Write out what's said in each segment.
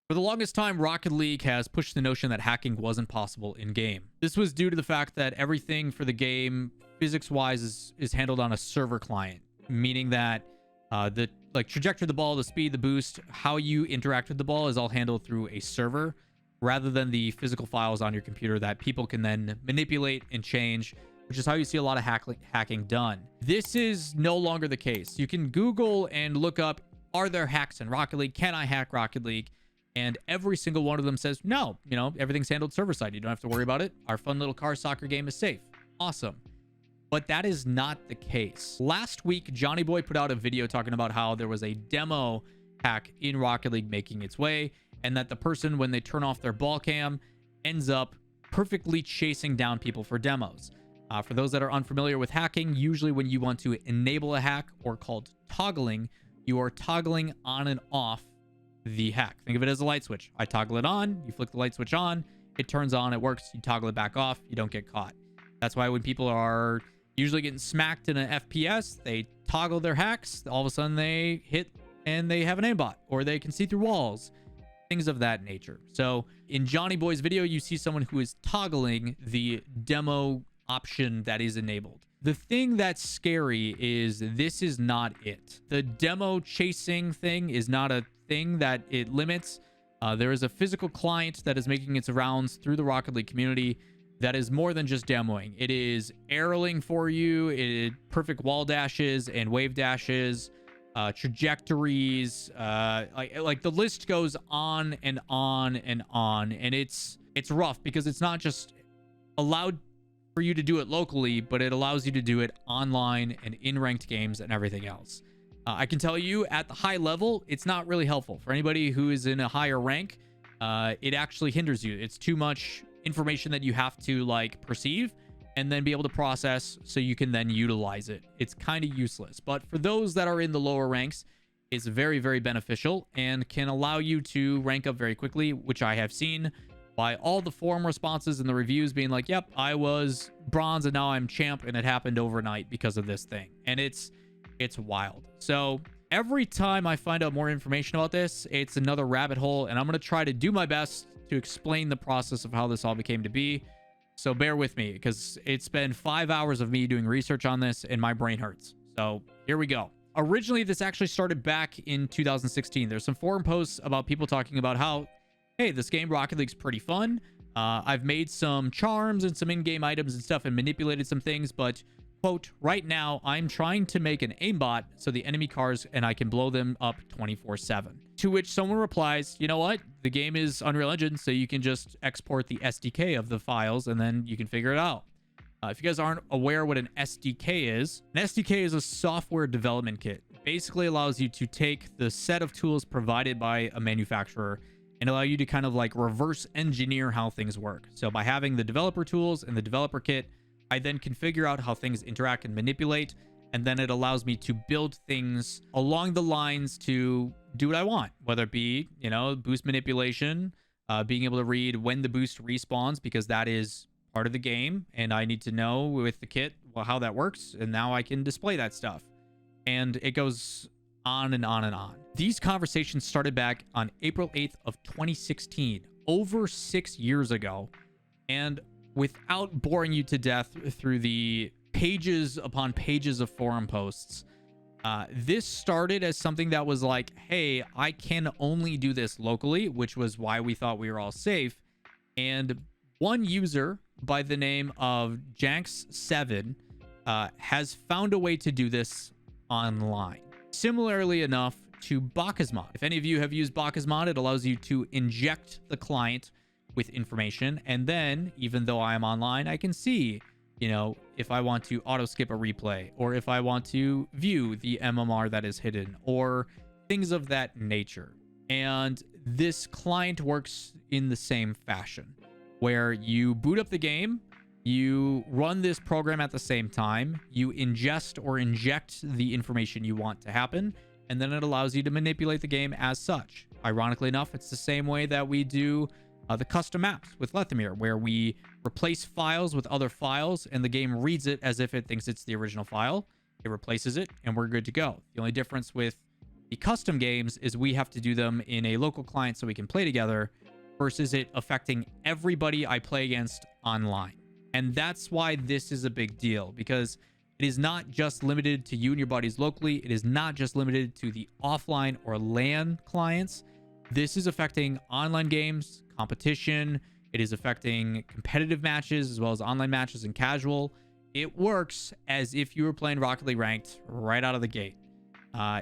For the longest time, Rocket League has pushed the notion that hacking wasn't possible in-game. This was due to the fact that everything for the game, physics-wise, is handled on a server client, meaning that the trajectory of the ball, the speed, the boost, how you interact with the ball is all handled through a server rather than the physical files on your computer that people can then manipulate and change, which is how you see a lot of hacking done. This is no longer the case. You can Google and look up, are there hacks in Rocket League? Can I hack Rocket League? And every single one of them says, no, everything's handled server side. You don't have to worry about it. Our fun little car soccer game is safe. Awesome. But that is not the case. Last week, Johnny Boy put out a video talking about how there was a demo hack in Rocket League making its way, and that the person, when they turn off their ball cam, ends up perfectly chasing down people for demos. For those that are unfamiliar with hacking, usually when you want to enable a hack, or called toggling, you are toggling on and off the hack. Think of it as a light switch. I toggle it on, you flick the light switch on, it turns on, it works, you toggle it back off, you don't get caught. That's why when people are usually getting smacked in an FPS, they toggle their hacks, all of a sudden they hit and they have an aimbot, or they can see through walls, things of that nature. So in Johnny Boy's video, you see someone who is toggling the demo option that is enabled. The thing that's scary is this is not it. The demo chasing thing is not a thing that it limits. There is a physical client that is making its rounds through the Rocket League community that is more than just demoing. It is arrowing for you, perfect wall dashes and wave dashes, trajectories, like the list goes on and on and on. And it's rough because it's not just allowed for you to do it locally, but it allows you to do it online and in ranked games and everything else. I can tell you at the high level, it's not really helpful for anybody who is in a higher rank. It actually hinders you. It's too much information that you have to perceive and then be able to process so you can then utilize it. It's kind of useless, but for those that are in the lower ranks, it's very, very beneficial and can allow you to rank up very quickly, which I have seen by all the forum responses and the reviews being like, yep, I was bronze and now I'm champ, and it happened overnight because of this thing. And it's wild. So every time I find out more information about this, it's another rabbit hole, and I'm going to try to do my best to explain the process of how this all became to be. So bear with me, because it's been 5 hours of me doing research on this and my brain hurts. So here we go. Originally, this actually started back in 2016. There's some forum posts about people talking about how, hey, this game Rocket League's pretty fun. I've made some charms and some in-game items and stuff and manipulated some things, but quote, right now I'm trying to make an aimbot so the enemy cars and I can blow them up 24/7. To which someone replies, you know what? The game is Unreal Engine, so you can just export the SDK of the files and then you can figure it out. If you guys aren't aware what an SDK is a software development kit. It basically allows you to take the set of tools provided by a manufacturer and allow you to kind of reverse engineer how things work. So by having the developer tools and the developer kit, I then can figure out how things interact and manipulate, and then it allows me to build things along the lines to do what I want, whether it be, boost manipulation, being able to read when the boost respawns, because that is part of the game, and I need to know with the kit how that works, and now I can display that stuff. And it goes on and on and on. These conversations started back on April 8th of 2016, over 6 years ago, and without boring you to death through the pages upon pages of forum posts, this started as something that was like, hey, I can only do this locally, which was why we thought we were all safe. And one user by the name of Janks7 has found a way to do this online. Similarly enough to Bacchusmod. If any of you have used Bacchusmod, it allows you to inject the client with information, and then even though I am online, I can see, if I want to auto skip a replay, or if I want to view the MMR that is hidden, or things of that nature. And this client works in the same fashion, where you boot up the game, you run this program at the same time, you ingest or inject the information you want to happen, and then it allows you to manipulate the game as such. Ironically enough, it's the same way that we do the custom maps with Lethamyr, where we replace files with other files and the game reads it as if it thinks it's the original file. It replaces it and we're good to go. The only difference with The custom games is we have to do them in a local client so we can play together, versus it affecting everybody I play against online. And that's why this is a big deal, because it is not just limited to you and your buddies locally. It is not just limited to the offline or LAN clients. This is affecting online games, competition. It is affecting competitive matches as well as online matches and casual. It works as if you were playing Rocket League ranked right out of the gate.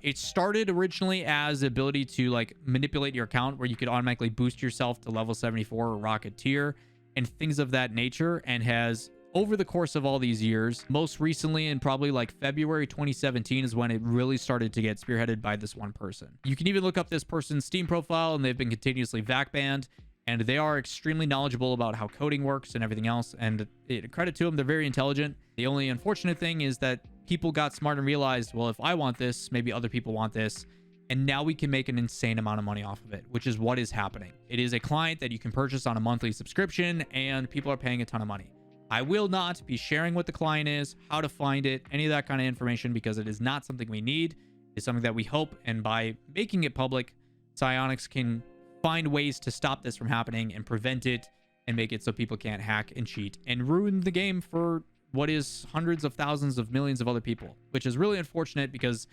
It started originally as the ability to like manipulate your account where you could automatically boost yourself to level 74 or rocket tier and things of that nature, and has over the course of all these years, most recently in probably like February 2017 is when it really started to get spearheaded by this one person. You can even look up this person's Steam profile, and they've been continuously VAC banned, and they are extremely knowledgeable about how coding works and everything else. And credit to them, they're very intelligent. The only unfortunate thing is that people got smart and realized, well, if I want this, maybe other people want this. And now we can make an insane amount of money off of it, which is what is happening. It is a client that you can purchase on a monthly subscription, and people are paying a ton of money. I will not be sharing what the client is, how to find it, any of that kind of information, because it is not something we need. It's something that we hope, and by making it public, Psyonix can find ways to stop this from happening and prevent it and make it so people can't hack and cheat and ruin the game for what is hundreds of thousands of millions of other people, which is really unfortunate because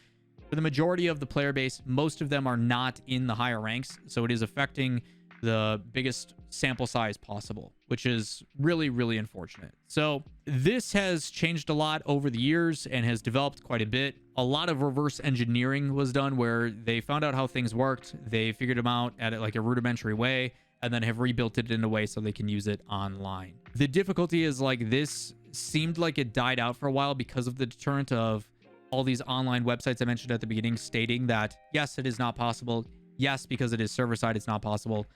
for the majority of the player base, most of them are not in the higher ranks. So it is affecting the biggest sample size possible, which is really, really unfortunate. So this has changed a lot over the years and has developed quite a bit. A lot of reverse engineering was done where they found out how things worked. They figured them out at like a rudimentary way and then have rebuilt it in a way so they can use it online. The difficulty is like this seemed like it died out for a while because of the deterrent of all these online websites I mentioned at the beginning stating that, yes, it is not possible. Yes, because it is server side, it's not possible.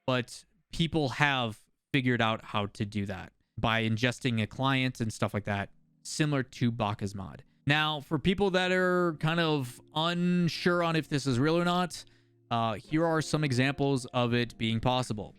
But people have figured out how to do that by ingesting a client and stuff like that, similar to Baka's mod. Now, for people that are kind of unsure on if this is real or not, here are some examples of it being possible.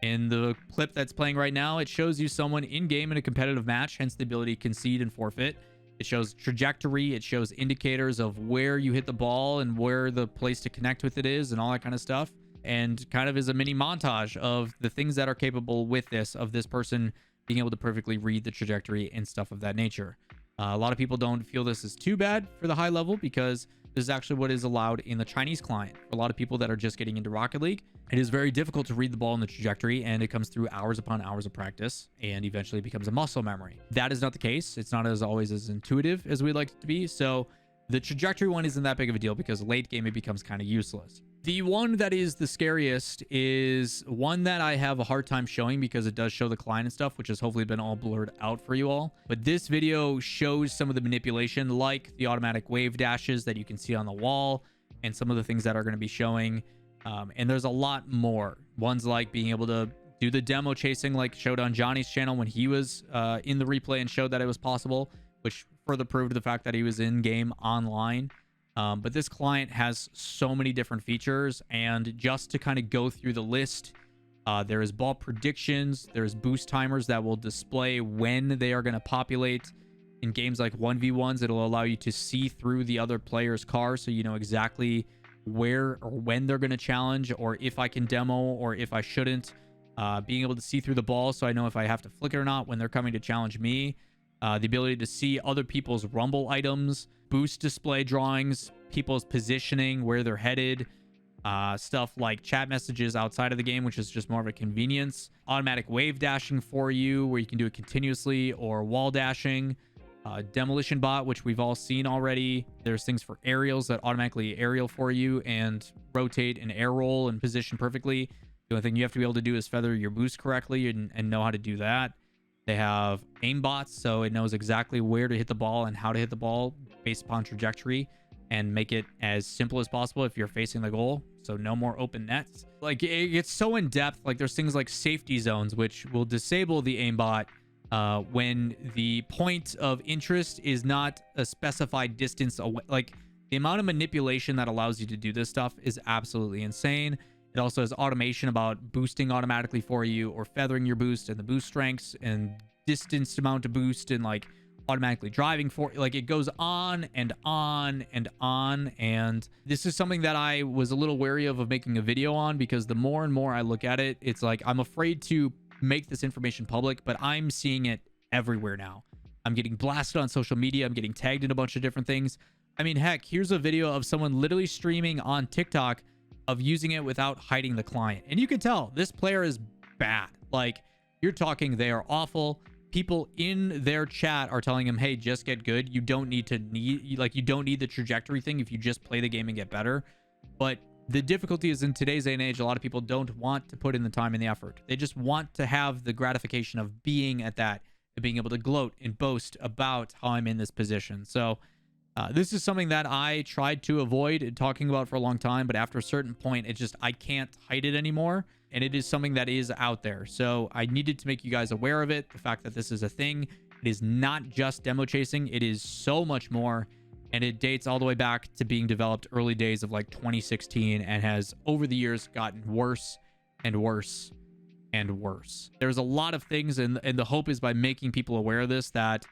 In the clip that's playing right now, it shows you someone in-game in a competitive match, hence the ability to concede and forfeit. It shows trajectory. It shows indicators of where you hit the ball and where the place to connect with it is and all that kind of stuff. And kind of is a mini montage of the things that are capable with this, of this person being able to perfectly read the trajectory and stuff of that nature. A lot of people don't feel this is too bad for the high level because this is actually what is allowed in the Chinese client. For a lot of people that are just getting into Rocket League, it is very difficult to read the ball in the trajectory, and it comes through hours upon hours of practice and eventually becomes a muscle memory. That is not the case. It's not as always as intuitive as we'd like it to be. So the trajectory one isn't that big of a deal because late game it becomes kind of useless. The one that is the scariest is one that I have a hard time showing because it does show the client and stuff, which has hopefully been all blurred out for you all. But this video shows some of the manipulation, like the automatic wave dashes that you can see on the wall and some of the things that are going to be showing. And there's a lot more. Ones like being able to do the demo chasing like showed on Johnny's channel when he was in the replay and showed that it was possible, which further proved the fact that he was in game online. But this client has so many different features, and just to kind of go through the list, there is ball predictions, there's boost timers that will display when they are going to populate. In games like 1v1s, it'll allow you to see through the other player's car so you know exactly where or when they're going to challenge, or if I can demo or if I shouldn't. Being able to see through the ball so I know if I have to flick it or not when they're coming to challenge me. The ability to see other people's rumble items, boost display drawings, people's positioning, where they're headed, stuff like chat messages outside of the game, which is just more of a convenience, automatic wave dashing for you where you can do it continuously, or wall dashing, demolition bot, which we've all seen already. There's things for aerials that automatically aerial for you and rotate and air roll and position perfectly. The only thing you have to be able to do is feather your boost correctly and know how to do that. They have aim bots, so it knows exactly where to hit the ball and how to hit the ball based upon trajectory, and make it as simple as possible if you're facing the goal. So no more open nets. Like, it gets so in depth. Like, there's things like safety zones, which will disable the aimbot when the point of interest is not a specified distance away. Like, the amount of manipulation that allows you to do this stuff is absolutely insane. It also has automation about boosting automatically for you, or feathering your boost and the boost strengths and distance amount to boost, and like automatically driving for, like, it goes on and on and on. And this is something that I was a little wary of making a video on, because the more and more I look at it, it's like I'm afraid to make this information public, but I'm seeing it everywhere now. I'm getting blasted on social media. I'm getting tagged in a bunch of different things. I mean, heck, here's a video of someone literally streaming on TikTok of using it without hiding the client. And you can tell this player is bad. Like, you're talking, they are awful. People in their chat are telling him, hey, just get good. You don't need you don't need the trajectory thing if you just play the game and get better. But the difficulty is, in today's day and age, a lot of people don't want to put in the time and the effort. They just want to have the gratification of being at that and being able to gloat and boast about how I'm in this position. So this is something that I tried to avoid talking about for a long time, but after a certain point, I can't hide it anymore. And it is something that is out there. So I needed to make you guys aware of it. The fact that this is a thing. It is not just demo chasing. It is so much more. And it dates all the way back to being developed early days of like 2016, and has over the years gotten worse and worse and worse. There's a lot of things, and the hope is by making people aware of this, that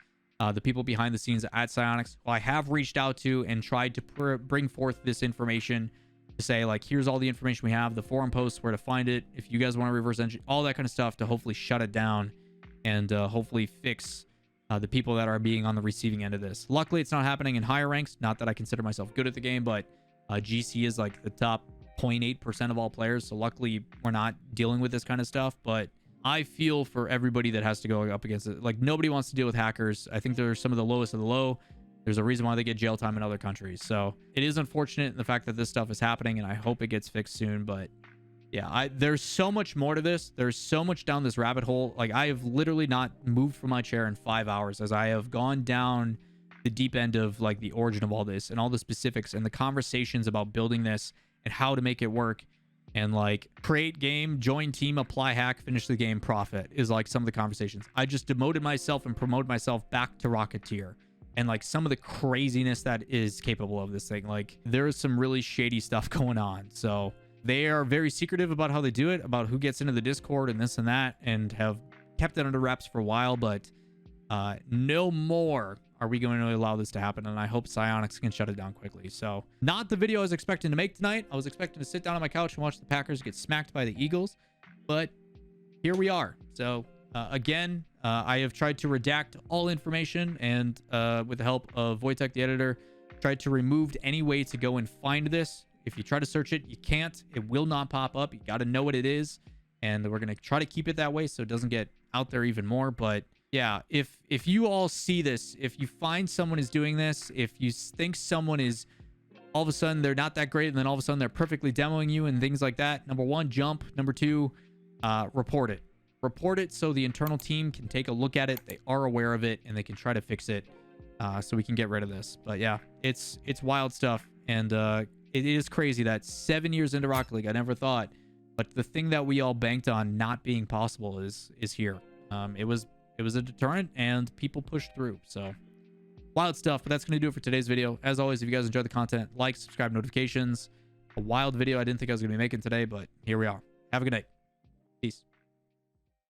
the people behind the scenes at Psyonix, who I have reached out to and tried to bring forth this information, to say, like, here's all the information we have, the forum posts, where to find it, if you guys want to reverse engineer, all that kind of stuff, to hopefully shut it down and hopefully fix the people that are being on the receiving end of this. Luckily, it's not happening in higher ranks. Not that I consider myself good at the game, but GC is like the top 0.8% of all players. So luckily, we're not dealing with this kind of stuff. But I feel for everybody that has to go up against it. Like, nobody wants to deal with hackers. I think they're some of the lowest of the low. There's a reason why they get jail time in other countries. So it is unfortunate in the fact that this stuff is happening, and I hope it gets fixed soon. But yeah, there's so much more to this. There's so much down this rabbit hole. Like, I have literally not moved from my chair in 5 hours, as I have gone down the deep end of like the origin of all this and all the specifics and the conversations about building this and how to make it work. And like, create game, join team, apply hack, finish the game, profit is like some of the conversations. I just demoted myself and promoted myself back to Rocketeer. And like, some of the craziness that is capable of this thing, like, there is some really shady stuff going on. So they are very secretive about how they do it, about who gets into the Discord and this and that, and have kept it under wraps for a while. But no more are we going to allow this to happen. And I hope Psyonix can shut it down quickly. So not the video I was expecting to make tonight. I was expecting to sit down on my couch and watch the Packers get smacked by the Eagles. But here we are. So again, I have tried to redact all information, and with the help of Wojtek, the editor, tried to remove any way to go and find this. If you try to search it, you can't. It will not pop up. You got to know what it is, and we're going to try to keep it that way so it doesn't get out there even more. But yeah, if you all see this, if you find someone is doing this, if you think someone is, all of a sudden they're not that great, and then all of a sudden they're perfectly demoing you and things like that, number one, jump. Number two, report it. Report it so the internal team can take a look at it. They are aware of it, and they can try to fix it, so we can get rid of this. But yeah, it's wild stuff. And it is crazy that 7 years into Rocket League, I never thought, but the thing that we all banked on not being possible is here. It was a deterrent, and people pushed through. So wild stuff. But that's going to do it for today's video. As always, if you guys enjoyed the content, like, subscribe, notifications. A wild video I didn't think I was going to be making today, but here we are. Have a good night. Peace.